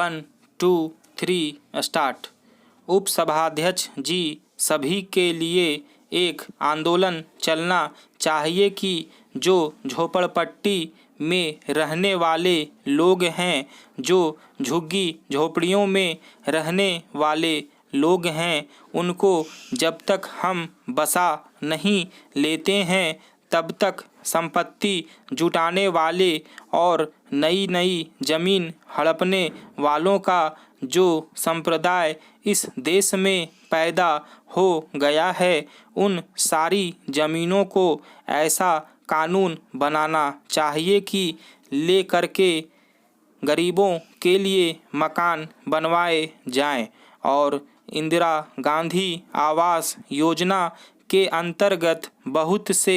1 2 3 start. उपसभाध्यक्ष जी, सभी के लिए एक आंदोलन चलना चाहिए कि जो झोपड़पट्टी में रहने वाले लोग हैं, जो झुग्गी झोपड़ियों में रहने वाले लोग हैं, उनको जब तक हम बसा नहीं लेते हैं तब तक संपत्ति जुटाने वाले और नई नई जमीन हड़पने वालों का जो संप्रदाय इस देश में पैदा हो गया है, उन सारी ज़मीनों को ऐसा कानून बनाना चाहिए कि ले करके गरीबों के लिए मकान बनवाए जाएं और इंदिरा गांधी आवास योजना के अंतर्गत बहुत से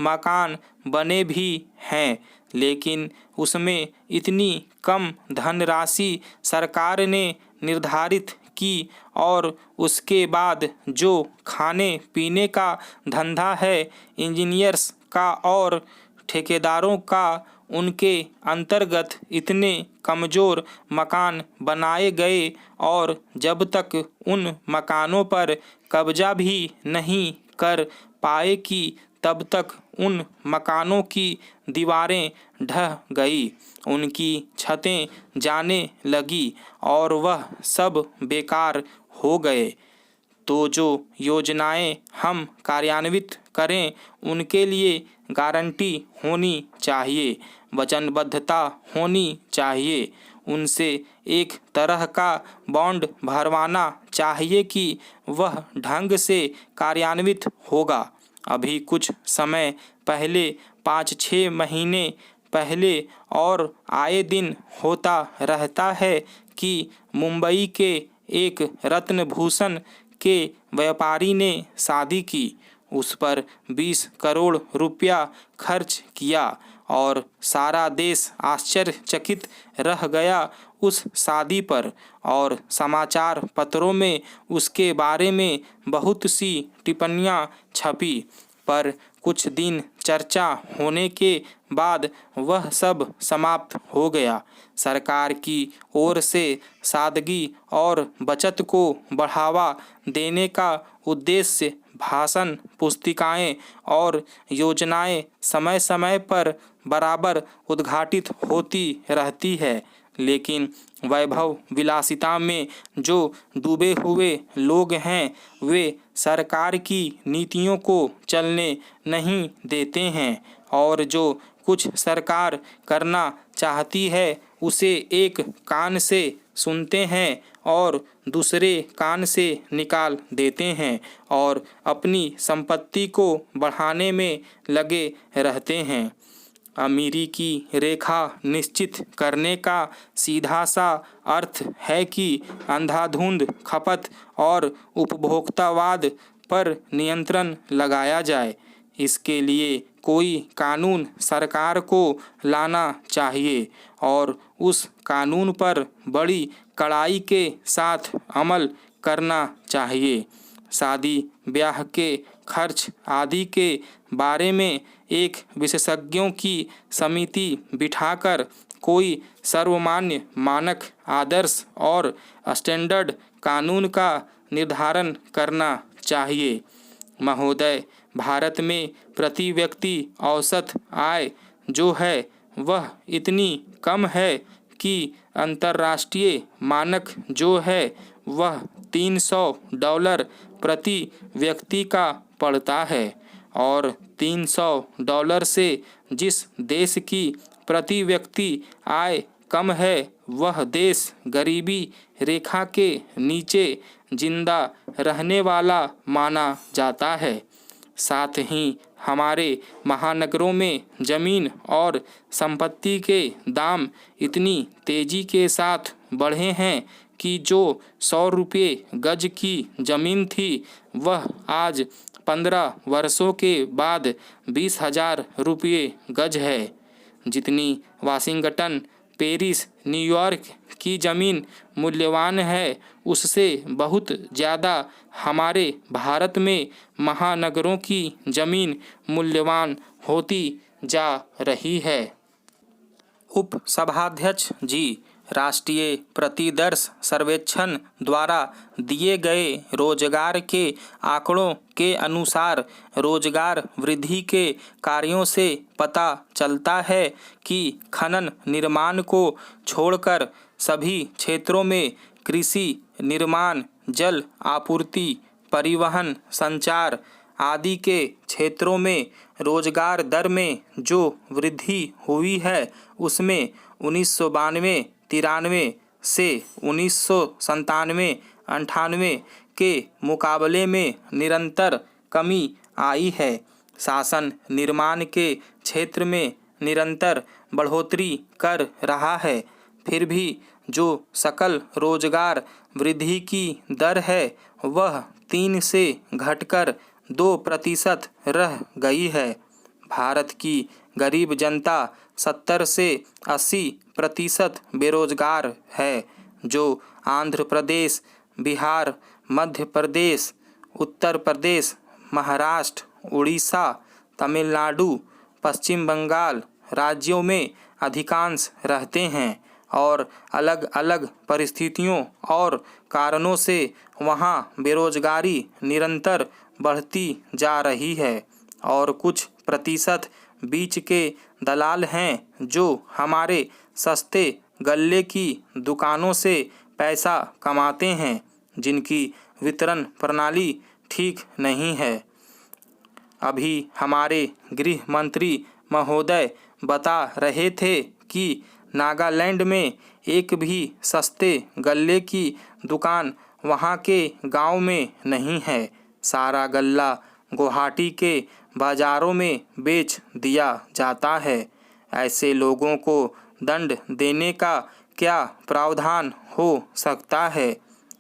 मकान बने भी हैं, लेकिन उसमें इतनी कम धनराशि सरकार ने निर्धारित की और उसके बाद जो खाने पीने का धंधा है इंजीनियर्स का और ठेकेदारों का, उनके अंतर्गत इतने कमज़ोर मकान बनाए गए और जब तक उन मकानों पर कब्जा भी नहीं कर पाए कि तब तक उन मकानों की दीवारें ढह गई, उनकी छतें जाने लगी और वह सब बेकार हो गए। तो जो योजनाएं हम कार्यान्वित करें उनके लिए गारंटी होनी चाहिए, वचनबद्धता होनी चाहिए, उनसे एक तरह का बॉन्ड भरवाना चाहिए कि वह ढंग से कार्यान्वित होगा। अभी कुछ समय पहले 5-6 महीने पहले और आए दिन होता रहता है कि मुंबई के एक रत्नभूषण के व्यापारी ने शादी की, उस पर 20 करोड़ रुपया खर्च किया और सारा देश आश्चर्यचकित रह गया उस शादी पर और समाचार पत्रों में उसके बारे में बहुत सी टिप्पणियां छपी, पर कुछ दिन चर्चा होने के बाद वह सब समाप्त हो गया। सरकार की ओर से सादगी और बचत को बढ़ावा देने का उद्देश्य भाषण, पुस्तिकाएं और योजनाएं समय समय पर बराबर उद्घाटित होती रहती है, लेकिन वैभव विलासिता में जो डूबे हुए लोग हैं वे सरकार की नीतियों को चलने नहीं देते हैं और जो कुछ सरकार करना चाहती है उसे एक कान से सुनते हैं और दूसरे कान से निकाल देते हैं और अपनी संपत्ति को बढ़ाने में लगे रहते हैं। अमीरी की रेखा निश्चित करने का सीधा सा अर्थ है कि अंधाधुंध खपत और उपभोक्तावाद पर नियंत्रण लगाया जाए। इसके लिए कोई कानून सरकार को लाना चाहिए और उस कानून पर बड़ी कड़ाई के साथ अमल करना चाहिए। शादी ब्याह के खर्च आदि के बारे में एक विशेषज्ञों की समिति बिठाकर कोई सर्वमान्य मानक आदर्श और स्टैंडर्ड कानून का निर्धारण करना चाहिए। महोदय, भारत में प्रति व्यक्ति औसत आय जो है वह इतनी कम है कि अंतर्राष्ट्रीय मानक जो है वह $300 प्रति व्यक्ति का पड़ता है और $300 से जिस देश की प्रति व्यक्ति आय कम है वह देश गरीबी रेखा के नीचे जिंदा रहने वाला माना जाता है। साथ ही हमारे महानगरों में ज़मीन और संपत्ति के दाम इतनी तेज़ी के साथ बढ़े हैं कि जो 100 रुपये गज की ज़मीन थी वह आज 15 वर्षों के बाद 20,000 रुपये गज है। जितनी वाशिंगटन, पेरिस, न्यूयॉर्क की ज़मीन मूल्यवान है उससे बहुत ज़्यादा हमारे भारत में महानगरों की ज़मीन मूल्यवान होती जा रही है। उपसभाध्यक्ष जी, राष्ट्रीय प्रतिदर्श सर्वेक्षण द्वारा दिए गए रोजगार के आंकड़ों के अनुसार रोजगार वृद्धि के कार्यों से पता चलता है कि खनन निर्माण को छोड़कर सभी क्षेत्रों में कृषि, निर्माण, जल आपूर्ति, परिवहन, संचार आदि के क्षेत्रों में रोजगार दर में जो वृद्धि हुई है उसमें 1992-93 से 1997-98 के मुकाबले में निरंतर कमी आई है। शासन निर्माण के क्षेत्र में निरंतर बढ़ोतरी कर रहा है, फिर भी जो सकल रोजगार वृद्धि की दर है वह 3 से घटकर 2% रह गई है। भारत की गरीब जनता 70 से 80% बेरोजगार है, जो आंध्र प्रदेश, बिहार, मध्य प्रदेश, उत्तर प्रदेश, महाराष्ट्र, उड़ीसा, तमिलनाडु, पश्चिम बंगाल राज्यों में अधिकांश रहते हैं और अलग अलग परिस्थितियों और कारणों से वहां बेरोजगारी निरंतर बढ़ती जा रही है और कुछ प्रतिशत बीच के दलाल हैं जो हमारे सस्ते गल्ले की दुकानों से पैसा कमाते हैं, जिनकी वितरण प्रणाली ठीक नहीं है। अभी हमारे गृह मंत्री महोदय बता रहे थे कि नागालैंड में एक भी सस्ते गल्ले की दुकान वहां के गांव में नहीं है। सारा गल्ला गुवाहाटी के बाजारों में बेच दिया जाता है। ऐसे लोगों को दंड देने का क्या प्रावधान हो सकता है?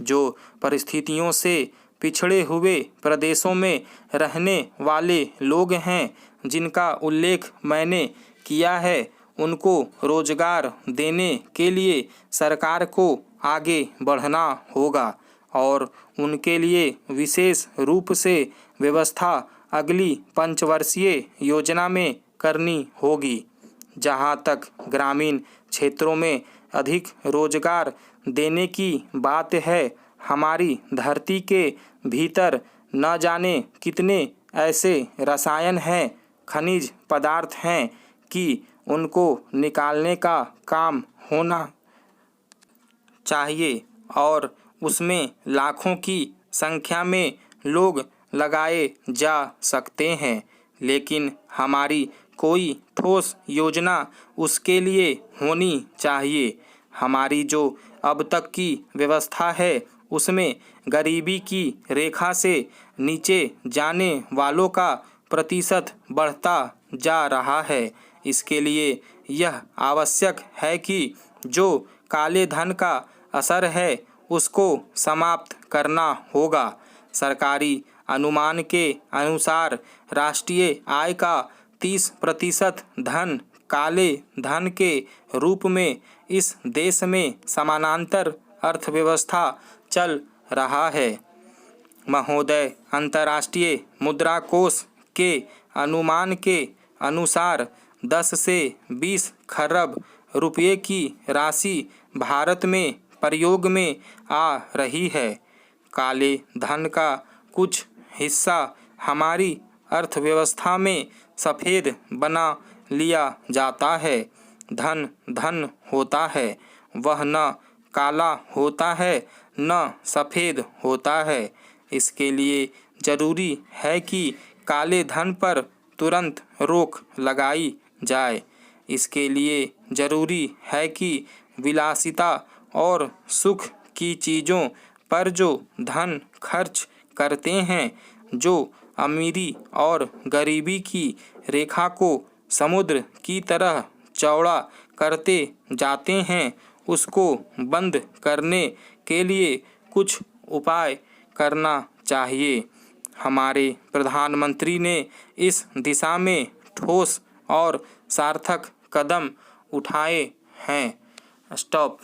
जो परिस्थितियों से पिछड़े हुए प्रदेशों में रहने वाले लोग हैं, जिनका उल्लेख मैंने किया है, उनको रोजगार देने के लिए सरकार को आगे बढ़ना होगा और उनके लिए विशेष रूप से व्यवस्था अगली पंचवर्षीय योजना में करनी होगी। जहां तक ग्रामीण क्षेत्रों में अधिक रोजगार देने की बात है, हमारी धरती के भीतर न जाने कितने ऐसे रसायन हैं, खनिज पदार्थ हैं कि उनको निकालने का काम होना चाहिए और उसमें लाखों की संख्या में लोग लगाए जा सकते हैं, लेकिन हमारी कोई ठोस योजना उसके लिए होनी चाहिए। हमारी जो अब तक की व्यवस्था है उसमें गरीबी की रेखा से नीचे जाने वालों का प्रतिशत बढ़ता जा रहा है। इसके लिए यह आवश्यक है कि जो काले धन का असर है उसको समाप्त करना होगा। सरकारी अनुमान के अनुसार राष्ट्रीय आय का 30% धन काले धन के रूप में इस देश में समानांतर अर्थव्यवस्था चल रहा है। महोदय, अंतर्राष्ट्रीय मुद्रा कोष के अनुमान के अनुसार 10 से 20 खरब रुपये की राशि भारत में प्रयोग में आ रही है। काले धन का कुछ हिस्सा हमारी अर्थव्यवस्था में सफ़ेद बना लिया जाता है। धन धन होता है, वह न काला होता है न सफ़ेद होता है। इसके लिए ज़रूरी है कि काले धन पर तुरंत रोक लगाई जाए। इसके लिए ज़रूरी है कि विलासिता और सुख की चीज़ों पर जो धन खर्च करते हैं, जो अमीरी और गरीबी की रेखा को समुद्र की तरह चौड़ा करते जाते हैं, उसको बंद करने के लिए कुछ उपाय करना चाहिए। हमारे प्रधानमंत्री ने इस दिशा में ठोस और सार्थक कदम उठाए हैं। स्टॉप।